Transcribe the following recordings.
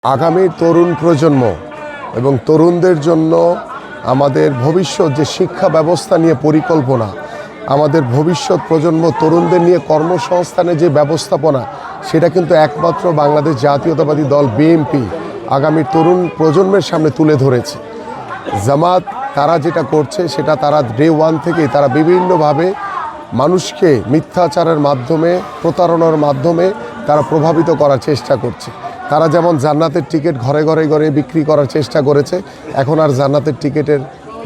আগামীর তরুণ প্রজন্ম এবং তরুণদের জন্য আমাদের ভবিষ্যৎ যে শিক্ষা ব্যবস্থা নিয়ে পরিকল্পনা, আমাদের ভবিষ্যৎ প্রজন্ম তরুণদের নিয়ে কর্মসংস্থানের যে ব্যবস্থাপনা, সেটা কিন্তু একমাত্র বাংলাদেশ জাতীয়তাবাদী দল বিএনপি আগামীর তরুণ প্রজন্মের সামনে তুলে ধরেছে। জামাত তারা যেটা করছে সেটা তারা ডে ওয়ান থেকেই তারা বিভিন্নভাবে মানুষকে মিথ্যাচারের মাধ্যমে, প্রতারণার মাধ্যমে তারা প্রভাবিত করার চেষ্টা করছে। তারা যেমন জান্নাতের টিকিট ঘরে ঘরে ঘরে বিক্রি করার চেষ্টা করেছে, এখন আর জান্নাতের টিকিটের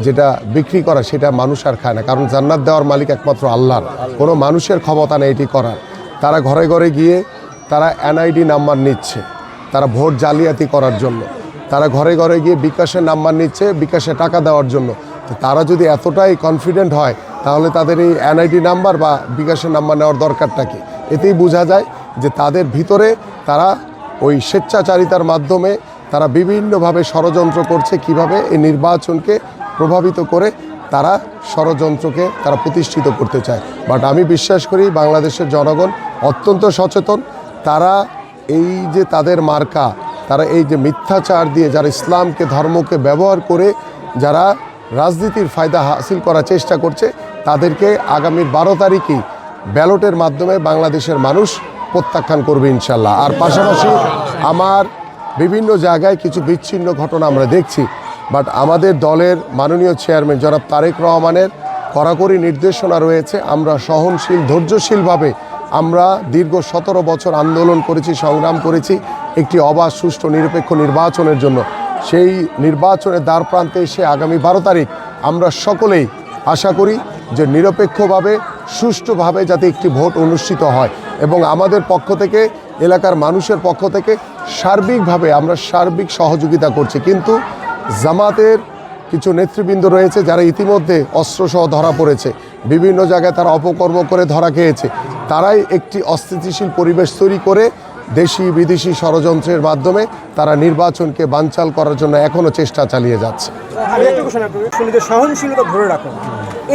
যেটা বিক্রি করা সেটা মানুষ আর খায় না, কারণ জান্নাত দেওয়ার মালিক একমাত্র আল্লাহর, কোনো মানুষের ক্ষমতা নেই এটি করার। তারা ঘরে ঘরে গিয়ে তারা এনআইডি নাম্বার নিচ্ছে তারা ভোট জালিয়াতি করার জন্য, তারা ঘরে ঘরে গিয়ে বিকাশের নাম্বার নিচ্ছে বিকাশে টাকা দেওয়ার জন্য। তো তারা যদি এতটাই কনফিডেন্ট হয় তাহলে তাদের এই এনআইডি নাম্বার বা বিকাশের নাম্বার নেওয়ার দরকারটা কি? এতেই বোঝা যায় যে তাদের ভিতরে তারা ওই স্বেচ্ছাচারিতার মাধ্যমে তারা বিভিন্নভাবে ষড়যন্ত্র করছে, কিভাবে এই নির্বাচনকে প্রভাবিত করে তারা ষড়যন্ত্রকে তারা প্রতিষ্ঠিত করতে চায়। বাট আমি বিশ্বাস করি বাংলাদেশের জনগণ অত্যন্ত সচেতন। তারা এই যে তাদের মার্কা, তারা এই যে মিথ্যাচার দিয়ে যারা ইসলামকে ধর্মকে ব্যবহার করে যারা রাজনীতির ফায়দা হাসিল করার চেষ্টা করছে, তাদেরকে আগামীর 12 তারিখেই ব্যালটের মাধ্যমে বাংলাদেশের মানুষ প্রত্যাখ্যান করবে ইনশাল্লাহ। আর পাশাপাশি আমার বিভিন্ন জায়গায় কিছু বিচ্ছিন্ন ঘটনা আমরা দেখছি, বাট আমাদের দলের মাননীয় চেয়ারম্যান জনাব তারেক রহমানের কড়াকড়ি নির্দেশনা রয়েছে। আমরা সহনশীল ধৈর্যশীলভাবে আমরা দীর্ঘ 17 বছর আন্দোলন করেছি, সংগ্রাম করেছি একটি অবাধ সুষ্ঠু নিরপেক্ষ নির্বাচনের জন্য। সেই নির্বাচনের দ্বার প্রান্তে এসে আগামী 12 তারিখ আমরা সকলেই আশা করি যে নিরপেক্ষভাবে সুষ্ঠুভাবে যাতে একটি ভোট অনুষ্ঠিত হয়, এবং আমাদের পক্ষ থেকে এলাকার মানুষের পক্ষ থেকে সার্বিকভাবে আমরা সার্বিক সহযোগিতা করছি। কিন্তু জামাতের কিছু নেতৃবৃন্দ রয়েছে যারা ইতিমধ্যে অস্ত্রসহ ধরা পড়েছে, বিভিন্ন জায়গায় তারা অপকর্ম করে ধরা খেয়েছে। তারাই একটি অস্থিতিশীল পরিবেশ তৈরি করে দেশি বিদেশি ষড়যন্ত্রের মাধ্যমে তারা নির্বাচনকে বানচাল করার জন্য এখনও চেষ্টা চালিয়ে যাচ্ছে। সহনশীলতা ধরে রাখুন,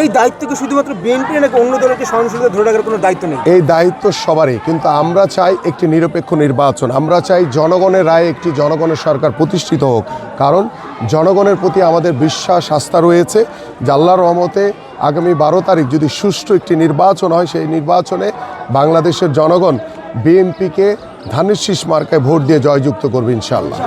এই দায়িত্ব কি শুধুমাত্র বিএনপি নাকি অন্য দলের সহনশীলতা ধরে রাখার কোনো দায়িত্ব নেই? এই দায়িত্ব সবারই, কিন্তু আমরা চাই একটি নিরপেক্ষ নির্বাচন। আমরা চাই জনগণের রায়ে একটি জনগণের সরকার প্রতিষ্ঠিত হোক, কারণ জনগণের প্রতি আমাদের বিশ্বাস আস্থা রয়েছে যে আল্লাহর রহমতে আগামী 12 তারিখ যদি সুষ্ঠু একটি নির্বাচন হয়, সেই নির্বাচনে বাংলাদেশের জনগণ বিএনপিকে ধানের শীষ মার্কায় ভোট দিয়ে জয়যুক্ত করবে ইনশাআল্লাহ।